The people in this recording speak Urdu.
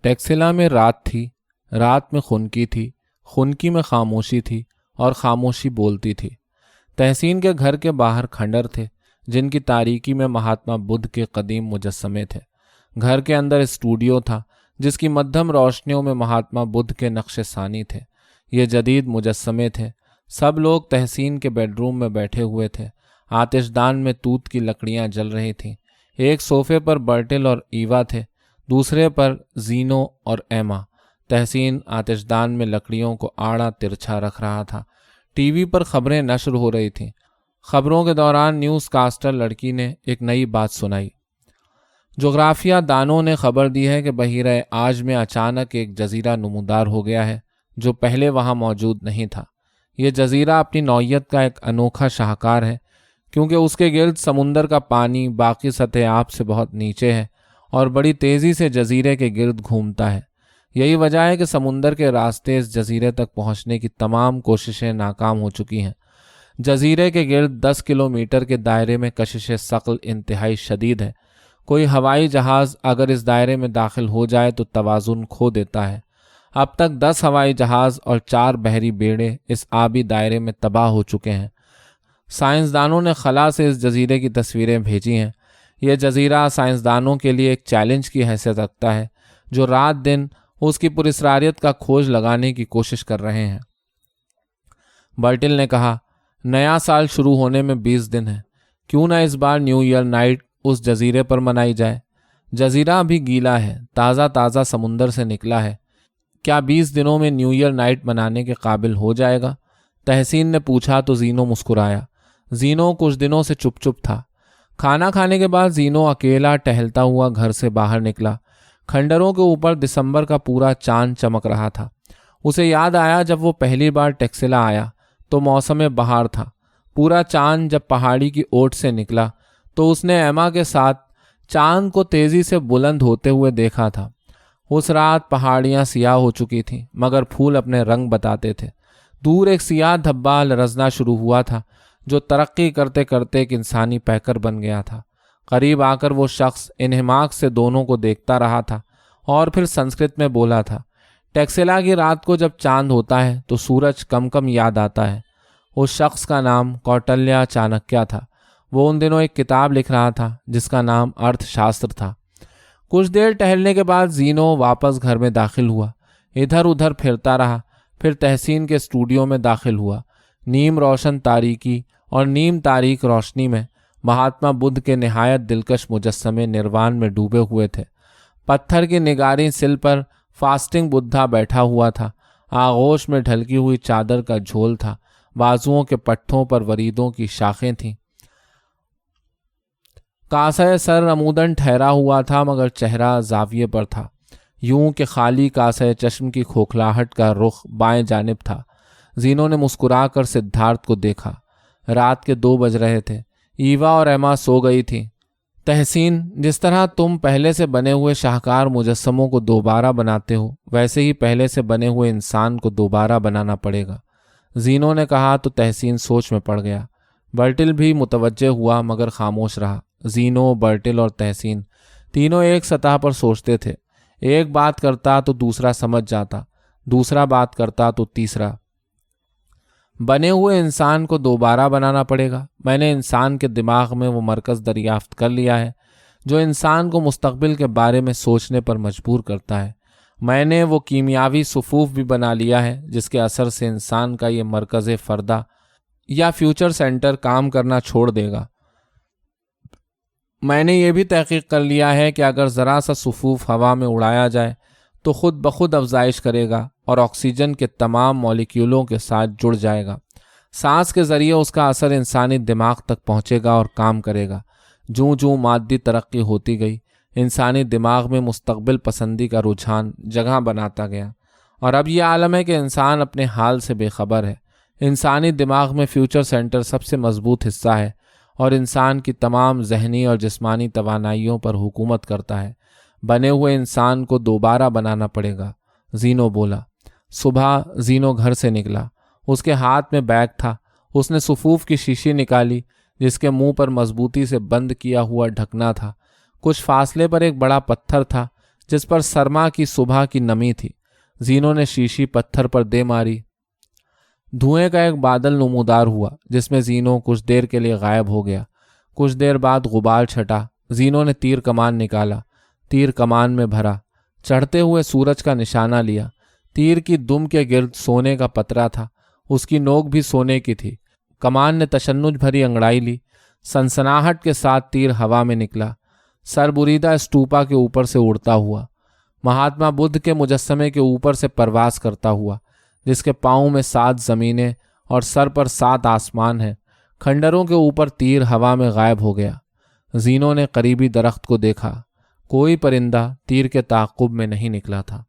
ٹیکسلا میں رات تھی، رات میں خنکی تھی، خنکی میں خاموشی تھی اور خاموشی بولتی تھی۔ تحسین کے گھر کے باہر کھنڈر تھے جن کی تاریکی میں مہاتما بدھ کے قدیم مجسمے تھے۔ گھر کے اندر اسٹوڈیو تھا جس کی مدھم روشنیوں میں مہاتما بدھ کے نقش ثانی تھے۔ یہ جدید مجسمے تھے۔ سب لوگ تحسین کے بیڈ روم میں بیٹھے ہوئے تھے۔ آتش دان میں توت کی لکڑیاں جل رہی تھیں۔ ایک صوفے پر برٹل اور ایوا تھے، دوسرے پر زینو اور ایما۔ تحسین آتش دان میں لکڑیوں کو آڑا ترچھا رکھ رہا تھا۔ ٹی وی پر خبریں نشر ہو رہی تھیں۔ خبروں کے دوران نیوز کاسٹر لڑکی نے ایک نئی بات سنائی۔ جغرافیہ دانوں نے خبر دی ہے کہ بحیرہ عاج میں اچانک ایک جزیرہ نمودار ہو گیا ہے جو پہلے وہاں موجود نہیں تھا۔ یہ جزیرہ اپنی نوعیت کا ایک انوکھا شاہکار ہے کیونکہ اس کے گرد سمندر کا پانی باقی سطح آب سے بہت نیچے ہے اور بڑی تیزی سے جزیرے کے گرد گھومتا ہے۔ یہی وجہ ہے کہ سمندر کے راستے اس جزیرے تک پہنچنے کی تمام کوششیں ناکام ہو چکی ہیں۔ جزیرے کے گرد 10 کلومیٹر کے دائرے میں کشش ثقل انتہائی شدید ہے۔ کوئی ہوائی جہاز اگر اس دائرے میں داخل ہو جائے تو توازن کھو دیتا ہے۔ اب تک 10 ہوائی جہاز اور 4 بحری بیڑے اس آبی دائرے میں تباہ ہو چکے ہیں۔ سائنسدانوں نے خلا سے اس جزیرے کی تصویریں بھیجی ہیں۔ یہ جزیرہ سائنسدانوں کے لیے ایک چیلنج کی حیثیت رکھتا ہے جو رات دن اس کی پراسراریت کا کھوج لگانے کی کوشش کر رہے ہیں۔ برٹل نے کہا، نیا سال شروع ہونے میں 20 دن ہے، کیوں نہ اس بار نیو ایئر نائٹ اس جزیرے پر منائی جائے؟ جزیرہ ابھی گیلا ہے، تازہ تازہ سمندر سے نکلا ہے، کیا 20 دنوں میں نیو ایئر نائٹ منانے کے قابل ہو جائے گا؟ تحسین نے پوچھا تو زینو مسکرایا۔ زینو کچھ دنوں سے چپ چپ تھا۔ کھانا کھانے کے بعد زینو اکیلا ٹہلتا ہوا گھر سے باہر نکلا۔ کھنڈروں کے اوپر دسمبر کا پورا چاند چمک رہا تھا۔ اسے یاد آیا جب وہ پہلی بار ٹیکسلا آیا تو موسم بہار تھا۔ پورا چاند جب پہاڑی کی اوٹ سے نکلا تو اس نے ایما کے ساتھ چاند کو تیزی سے بلند ہوتے ہوئے دیکھا تھا۔ اس رات پہاڑیاں سیاہ ہو چکی تھیں مگر پھول اپنے رنگ بتاتے تھے۔ دور ایک سیاہ دھبا لرزنا شروع ہوا تھا جو ترقی کرتے کرتے ایک انسانی پیکر بن گیا تھا۔ قریب آ کر وہ شخص انہماک سے دونوں کو دیکھتا رہا تھا اور پھر سنسکرت میں بولا تھا، ٹیکسلا کی رات کو جب چاند ہوتا ہے تو سورج کم کم یاد آتا ہے۔ اس شخص کا نام کوٹلیہ چانکیہ تھا۔ وہ ان دنوں ایک کتاب لکھ رہا تھا جس کا نام ارتھ شاستر تھا۔ کچھ دیر ٹہلنے کے بعد زینو واپس گھر میں داخل ہوا۔ ادھر ادھر پھرتا رہا، پھر تحسین کے اسٹوڈیو میں داخل ہوا۔ نیم روشن تاریکی اور نیم تاریک روشنی میں مہاتما بدھ کے نہایت دلکش مجسمے نروان میں ڈوبے ہوئے تھے۔ پتھر کی نگاری سل پر فاسٹنگ بدھا بیٹھا ہوا تھا۔ آغوش میں ڈھلکی ہوئی چادر کا جھول تھا۔ بازوؤں کے پٹھوں پر وریدوں کی شاخیں تھیں۔ کاسہ سر عموداً ٹھہرا ہوا تھا مگر چہرہ زاویے پر تھا، یوں کہ خالی کاسہ چشم کی کھوکھلاہٹ کا رخ بائیں جانب تھا۔ زینو نے مسکرا کر سدھارتھ کو دیکھا۔ رات کے 2 بج رہے تھے۔ ایوا اور ایما سو گئی تھی۔ تحسین، جس طرح تم پہلے سے بنے ہوئے شاہکار مجسموں کو دوبارہ بناتے ہو ویسے ہی پہلے سے بنے ہوئے انسان کو دوبارہ بنانا پڑے گا، زینو نے کہا تو تحسین سوچ میں پڑ گیا۔ برٹل بھی متوجہ ہوا مگر خاموش رہا۔ زینو، برٹل اور تحسین تینوں ایک سطح پر سوچتے تھے۔ ایک بات کرتا تو دوسرا سمجھ جاتا، دوسرا بات کرتا تو تیسرا۔ بنے ہوئے انسان کو دوبارہ بنانا پڑے گا۔ میں نے انسان کے دماغ میں وہ مرکز دریافت کر لیا ہے جو انسان کو مستقبل کے بارے میں سوچنے پر مجبور کرتا ہے۔ میں نے وہ کیمیاوی صفوف بھی بنا لیا ہے جس کے اثر سے انسان کا یہ مرکز فردہ یا فیوچر سینٹر کام کرنا چھوڑ دے گا۔ میں نے یہ بھی تحقیق کر لیا ہے کہ اگر ذرا سا صفوف ہوا میں اڑایا جائے تو خود بخود افزائش کرے گا اور آکسیجن کے تمام مالیکیولوں کے ساتھ جڑ جائے گا۔ سانس کے ذریعے اس کا اثر انسانی دماغ تک پہنچے گا اور کام کرے گا۔ جوں جوں مادی ترقی ہوتی گئی، انسانی دماغ میں مستقبل پسندی کا رجحان جگہ بناتا گیا، اور اب یہ عالم ہے کہ انسان اپنے حال سے بے خبر ہے۔ انسانی دماغ میں فیوچر سینٹر سب سے مضبوط حصہ ہے اور انسان کی تمام ذہنی اور جسمانی توانائیوں پر حکومت کرتا ہے۔ بنے ہوئے انسان کو دوبارہ بنانا پڑے گا، زینو بولا۔ صبح زینو گھر سے نکلا۔ اس کے ہاتھ میں بیگ تھا۔ اس نے صفوف کی شیشی نکالی جس کے منہ پر مضبوطی سے بند کیا ہوا ڈھکنا تھا۔ کچھ فاصلے پر ایک بڑا پتھر تھا جس پر سرما کی صبح کی نمی تھی۔ زینو نے شیشی پتھر پر دے ماری۔ دھوئیں کا ایک بادل نمودار ہوا جس میں زینو کچھ دیر کے لیے غائب ہو گیا۔ کچھ دیر بعد غبار چھٹا۔ زینو نے تیر کمان نکالا، تیر کمان میں بھرا، چڑھتے ہوئے سورج کا نشانہ لیا۔ تیر کی دم کے گرد سونے کا پترا تھا، اس کی نوک بھی سونے کی تھی۔ کمان نے تشنج بھری انگڑائی لی، سنسناہٹ کے ساتھ تیر ہوا میں نکلا، سر بریدہ اسٹوپا کے اوپر سے اڑتا ہوا، مہاتما بدھ کے مجسمے کے اوپر سے پرواز کرتا ہوا، جس کے پاؤں میں 7 زمینیں اور سر پر 7 آسمان ہیں۔ کھنڈروں کے اوپر تیر ہوا میں غائب ہو گیا۔ زینو نے قریبی درخت کو دیکھا، کوئی پرندہ تیر کے تعاقب میں نہیں نکلا تھا۔